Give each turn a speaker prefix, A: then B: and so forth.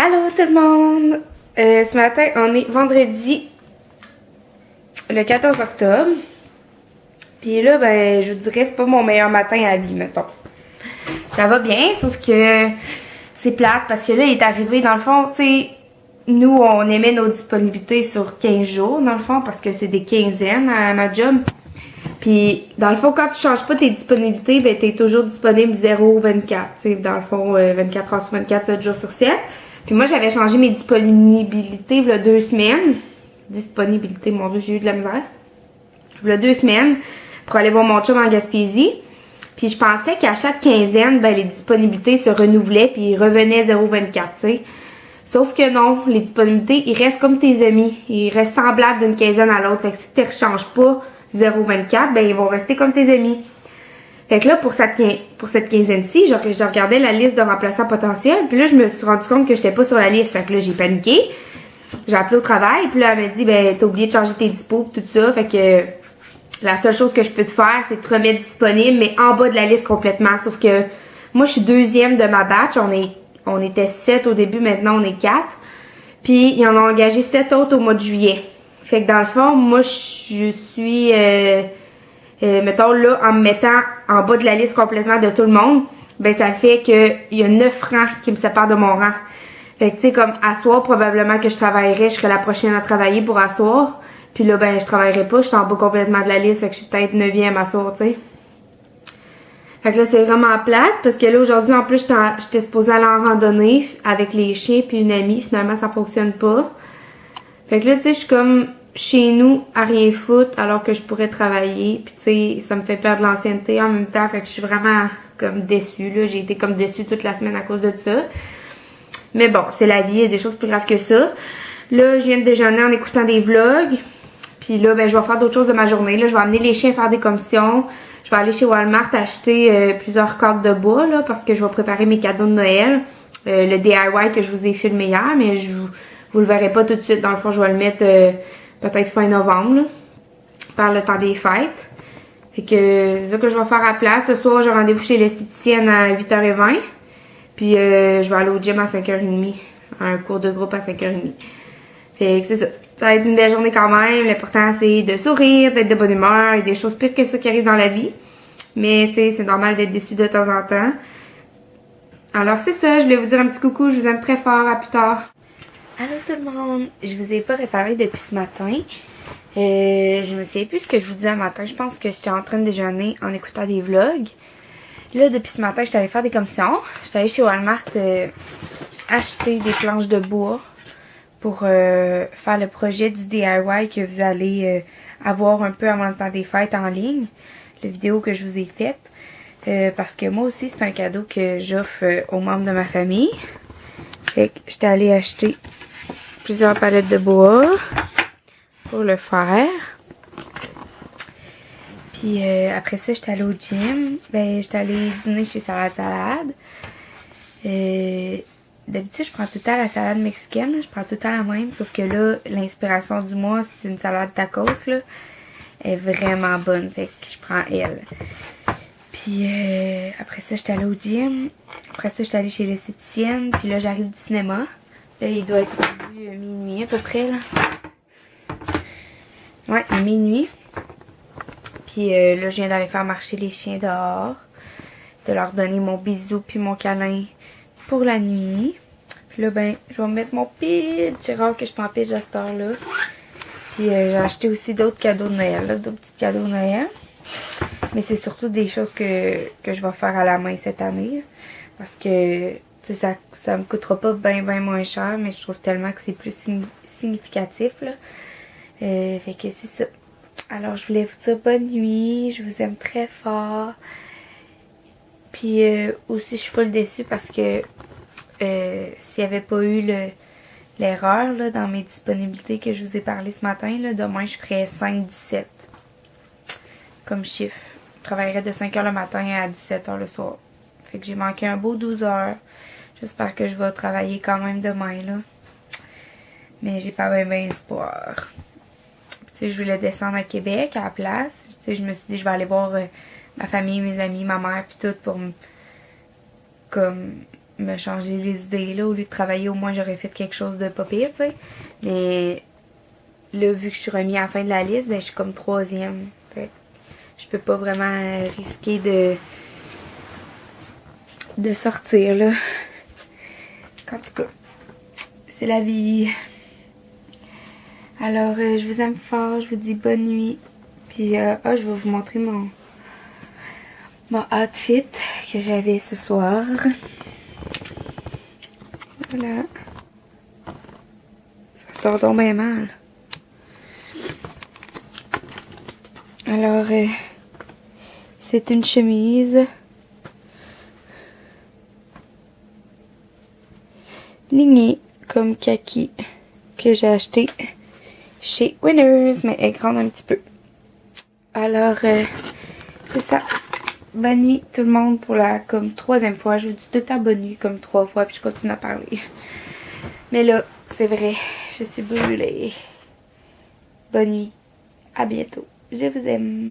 A: Allô tout le monde! Ce matin, on est vendredi le 14 octobre. Puis là, ben, je vous dirais, c'est pas mon meilleur matin à la vie, mettons. Ça va bien, sauf que c'est plate parce que là, il est arrivé, dans le fond, tu sais, nous, on émet nos disponibilités sur 15 jours, dans le fond, parce que c'est des quinzaines à ma job. Puis, dans le fond, quand tu changes pas tes disponibilités, ben, t'es toujours disponible 0-24, tu sais, dans le fond, 24 heures sur 24, 7 jours sur 7. Puis moi, j'avais changé mes disponibilités il y a 2 semaines. Disponibilité, mon Dieu, j'ai eu de la misère. Il y a 2 semaines pour aller voir mon chum en Gaspésie. Puis je pensais qu'à chaque quinzaine, ben, les disponibilités se renouvelaient puis ils revenaient 0,24, tu sais. Sauf que non, les disponibilités, ils restent comme tes amis. Ils restent semblables d'une quinzaine à l'autre. Fait que si tu ne rechanges pas 0,24, ben, ils vont rester comme tes amis. Fait que là, pour cette quinzaine-ci, je regardais la liste de remplaçants potentiels. Puis là, je me suis rendu compte que j'étais pas sur la liste. Fait que là, j'ai paniqué. J'ai appelé au travail. Puis là, elle m'a dit, ben, t'as oublié de changer tes dispos tout ça. Fait que la seule chose que je peux te faire, c'est de te remettre disponible, mais en bas de la liste complètement. Sauf que moi, je suis deuxième de ma batch. On était 7 au début, maintenant on est 4. Puis, ils en ont engagé 7 autres au mois de juillet. Fait que dans le fond, moi, je suis... mettons là, en me mettant en bas de la liste complètement de tout le monde, ben ça fait qu'il y a 9 rangs qui me séparent de mon rang. Fait que tu sais, comme à soir, probablement que je travaillerais, je serais la prochaine à travailler pour à soir. Puis là, ben je travaillerais pas, je suis en bas complètement de la liste, fait que je suis peut-être 9e à soir, tu sais. Fait que là, c'est vraiment plate, parce que là, aujourd'hui, en plus, j'étais supposée aller en randonnée avec les chiens puis une amie. Finalement, ça fonctionne pas. Fait que là, tu sais, je suis comme chez nous à rien foutre alors que je pourrais travailler. Puis tu sais, ça me fait perdre l'ancienneté en même temps. Fait que je suis vraiment comme déçue, là. J'ai été comme déçue toute la semaine à cause de ça. Mais bon, c'est la vie, il y a des choses plus graves que ça. Là, je viens de déjeuner en écoutant des vlogs. Puis là, ben, je vais faire d'autres choses de ma journée. Là, je vais amener les chiens faire des commissions. Je vais aller chez Walmart acheter plusieurs cordes de bois, là, parce que je vais préparer mes cadeaux de Noël. Le DIY que je vous ai filmé hier, mais vous le verrez pas tout de suite. Dans le fond, je vais le mettre peut-être fin novembre, là, par le temps des fêtes. Fait que c'est ça que je vais faire à la place. Ce soir, j'ai rendez-vous chez l'esthéticienne à 8h20. Puis je vais aller au gym à 5h30. Un cours de groupe à 5h30. Fait que c'est ça. Ça va être une belle journée quand même. L'important, c'est de sourire, d'être de bonne humeur. Il y a des choses pires que ça qui arrivent dans la vie. Mais tu sais, c'est normal d'être déçu de temps en temps. Alors c'est ça, je voulais vous dire un petit coucou. Je vous aime très fort. À plus tard. Allô tout le monde. Je vous ai pas réparé depuis ce matin. Je me souviens plus ce que je vous disais ce matin. Je pense que j'étais en train de déjeuner en écoutant des vlogs. Là, depuis ce matin, j'étais allée faire des commissions. J'étais allée chez Walmart acheter des planches de bois pour faire le projet du DIY que vous allez avoir un peu avant le temps des fêtes en ligne. La vidéo que je vous ai faite. Parce que moi aussi, c'est un cadeau que j'offre aux membres de ma famille. Fait que j'étais allée acheter plusieurs palettes de bois pour le faire. Puis après ça, j'étais allée au gym. Ben, j'étais allée dîner chez Salade Salade. D'habitude, je prends tout le temps la salade mexicaine. Je prends tout le temps la même. Sauf que là, l'inspiration du mois, c'est une salade tacos, là. Elle est vraiment bonne. Fait que je prends elle. Puis après ça, j'étais allée au gym. Après ça, j'étais allée chez l'esthéticienne. Puis là, j'arrive du cinéma. Là, il doit être rendu minuit à peu près, là. Ouais, minuit. Puis là, je viens d'aller faire marcher les chiens dehors. De leur donner mon bisou puis mon câlin pour la nuit. Puis là, ben, je vais me mettre mon pitch. C'est rare que je prends pitch à cette heure-là. Puis j'ai acheté aussi d'autres cadeaux de Noël, là, d'autres petits cadeaux de Noël. Mais c'est surtout des choses que je vais faire à la main cette année. Parce que, tu sais, ça me coûtera pas bien moins cher. Mais je trouve tellement que c'est plus significatif, là. Fait que c'est ça. Alors, je voulais vous dire bonne nuit. Je vous aime très fort. Puis aussi, je suis full déçue parce que s'il n'y avait pas eu l'erreur là, dans mes disponibilités que je vous ai parlé ce matin, là, demain, je ferais 5-17 comme chiffre. Je travaillerais de 5h le matin à 17h le soir. Fait que j'ai manqué un beau 12 heures. J'espère que je vais travailler quand même demain, là. Mais j'ai pas bien espoir. Tu sais, je voulais descendre à Québec à la place. Tu sais, je me suis dit, je vais aller voir ma famille, mes amis, ma mère, puis tout, pour comme me changer les idées. Là, au lieu de travailler, au moins j'aurais fait quelque chose de pas pire, tu sais. Mais là, vu que je suis remis à la fin de la liste, ben je suis comme 3e. Fait que je peux pas vraiment risquer de sortir, là. En tout cas, c'est la vie. Alors, je vous aime fort, je vous dis bonne nuit. Puis, je vais vous montrer mon outfit que j'avais ce soir. Voilà. Ça sort donc bien mal. Alors, c'est une chemise lignée comme kaki que j'ai acheté chez Winners, mais elle est grande un petit peu. Alors, c'est ça. Bonne nuit tout le monde pour la comme 3e fois. Je vous dis tout le temps bonne nuit comme 3 fois, puis je continue à parler. Mais là, c'est vrai, je suis brûlée. Bonne nuit. À bientôt. Je vous aime.